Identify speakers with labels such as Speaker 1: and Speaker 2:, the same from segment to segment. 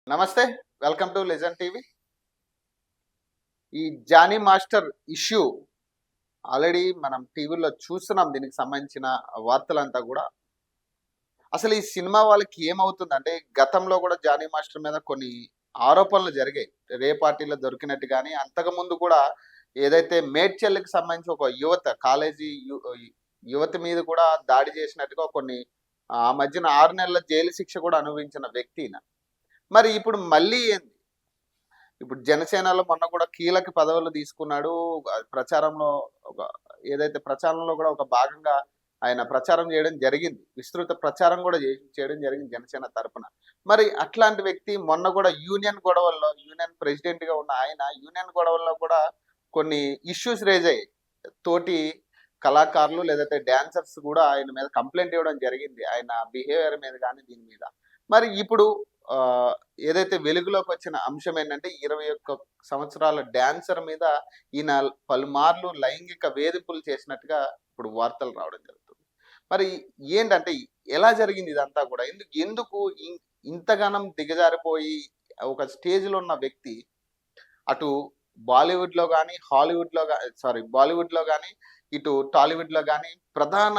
Speaker 1: నమస్తే. Welcome to legend TV. ఈ Johnny master issue already మనం టీవీలో చూస్తున్నాం. దీనికి సంబంధించిన వార్తలంతా కూడా. అసలు ఈ సినిమా వాళ్ళకి ఏమవుతుందంటే, గతంలో కూడా జానీ మాస్టర్ మీద కొన్ని ఆరోపణలు జరిగాయి. పార్టీలో దొరికినట్టు గాని, అంతకుముందు కూడా ఏదైతే మేడ్చల్‌కి సంబంధించి ఒక యువత కాలేజీ యువతి మీద కూడా దాడి చేసినట్టుగా కొన్ని ఆ మధ్యన 6 నెలల జైలు శిక్ష కూడా అనుభవించిన వ్యక్తి ఈయన. మరి ఇప్పుడు మళ్ళీ ఏంది? ఇప్పుడు జనసేనలో మొన్న కూడా కీలక పదవులు తీసుకున్నాడు. ప్రచారంలో ఒక ఏదైతే ప్రచారంలో కూడా ఒక భాగంగా ఆయన ప్రచారం చేయడం జరిగింది. విస్తృత ప్రచారం కూడా చేయడం జరిగింది జనసేన తరపున. మరి అట్లాంటి వ్యక్తి మొన్న కూడా యూనియన్ గొడవల్లో యూనియన్ ప్రెసిడెంట్‌గా ఉన్న ఆయన యూనియన్ గొడవల్లో కూడా కొన్ని ఇష్యూస్ రైజ్ అయ్యాయి. తోటి కళాకారులు లేదంటే డాన్సర్స్ కూడా ఆయన మీద కంప్లెయింట్ ఇవ్వడం జరిగింది. ఆయన బిహేవియర్ మీద గాని దీని మీద. మరి ఇప్పుడు ఏదైతే వెలుగులోకి వచ్చిన అంశం ఏంటంటే 21 సంవత్సరాల డాన్సర్ మీద ఈయన పలుమార్లు లైంగిక వేధింపులు చేసినట్టుగా ఇప్పుడు వార్తలు రావడం జరుగుతుంది. మరి ఏంటంటే ఎలా జరిగింది ఇదంతా కూడా? ఎందుకు ఇంతగానం దిగజారిపోయి ఒక స్టేజ్‌లో ఉన్న వ్యక్తి అటు బాలీవుడ్‌లో గాని, బాలీవుడ్‌లో గాని, ఇటు టాలీవుడ్‌లో గాని ప్రధాన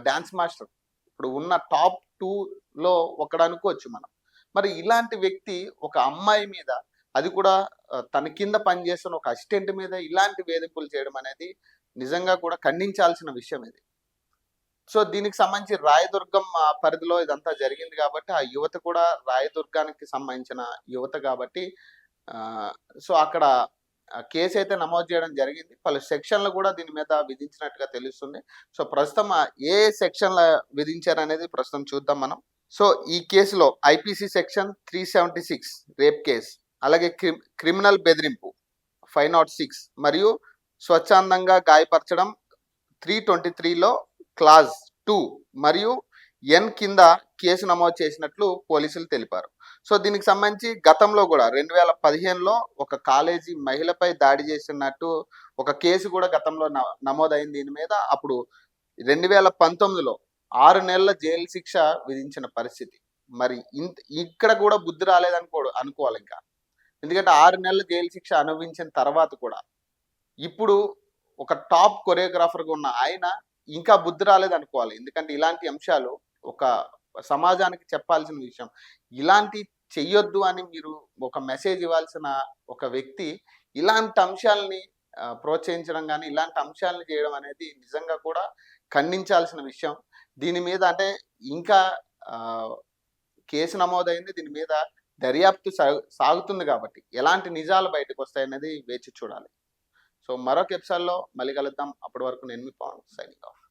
Speaker 1: డాన్స్ మాస్టర్ ఇప్పుడు ఉన్న టాప్ 2లో ఒకడనుకోవచ్చు మనం. మరి ఇలాంటి వ్యక్తి ఒక అమ్మాయి మీద, అది కూడా తన కింద పనిచేస్తున్న ఒక అసిస్టెంట్ మీద ఇలాంటి వేధింపులు చేయడం అనేది నిజంగా కూడా ఖండించాల్సిన విషయం ఇది. సో దీనికి సంబంధించి రాయదుర్గం పరిధిలో ఇదంతా జరిగింది కాబట్టి, ఆ యువత కూడా రాయదుర్గానికి సంబంధించిన యువత కాబట్టి సో అక్కడ కేసు అయితే నమోదు చేయడం జరిగింది. పలు సెక్షన్లు కూడా దీని మీద విధించినట్టుగా తెలుస్తుంది. సో ప్రస్తుతం ఏ సెక్షన్ల విధించారనేది ప్రస్తుతం చూద్దాం మనం. సో ఈ కేసులో ఐపీసీ సెక్షన్ 376 రేప్ కేసు, అలాగే క్రిమినల్ బెదిరింపు 506 మరియు స్వచ్ఛందంగా గాయపరచడం 323లో క్లాజ్ 2 మరియు ఎన్ కింద కేసు నమోదు చేసినట్లు పోలీసులు తెలిపారు. సో దీనికి సంబంధించి గతంలో కూడా 2015లో ఒక కాలేజీ మహిళపై దాడి చేసినట్టు ఒక కేసు కూడా గతంలో నమోదైంది దీని మీద. అప్పుడు 2019లో 6 నెలల జైలు శిక్ష విధించిన పరిస్థితి. మరి ఇక్కడ కూడా బుద్ధి అనుకోవాలి ఇంకా. ఎందుకంటే 6 నెలల జైలు శిక్ష అనుభవించిన తర్వాత కూడా ఇప్పుడు ఒక టాప్ కొరియోగ్రాఫర్గా ఉన్న ఆయన ఇంకా బుద్ధి రాలేదనుకోవాలి. ఎందుకంటే ఇలాంటి అంశాలు ఒక సమాజానికి చెప్పాల్సిన విషయం. ఇలాంటి చెయ్యొద్దు అని మీరు ఒక మెసేజ్ ఇవ్వాల్సిన ఒక వ్యక్తి ఇలాంటి అంశాలని ప్రోత్సహించడం కానీ, ఇలాంటి అంశాలను చేయడం అనేది నిజంగా కూడా ఖండించాల్సిన విషయం. దీని మీద అంటే ఇంకా కేసు నమోదైంది. దీని మీద దర్యాప్తు సాగుతుంది కాబట్టి ఎలాంటి నిజాలు బయటకు వస్తాయనేది వేచి చూడాలి. సో మరొక ఎపిసోడ్లో మళ్ళీ కలుద్దాం. అప్పటి వరకు నేను మీ పవన్, సైనింగ్ ఆఫ్.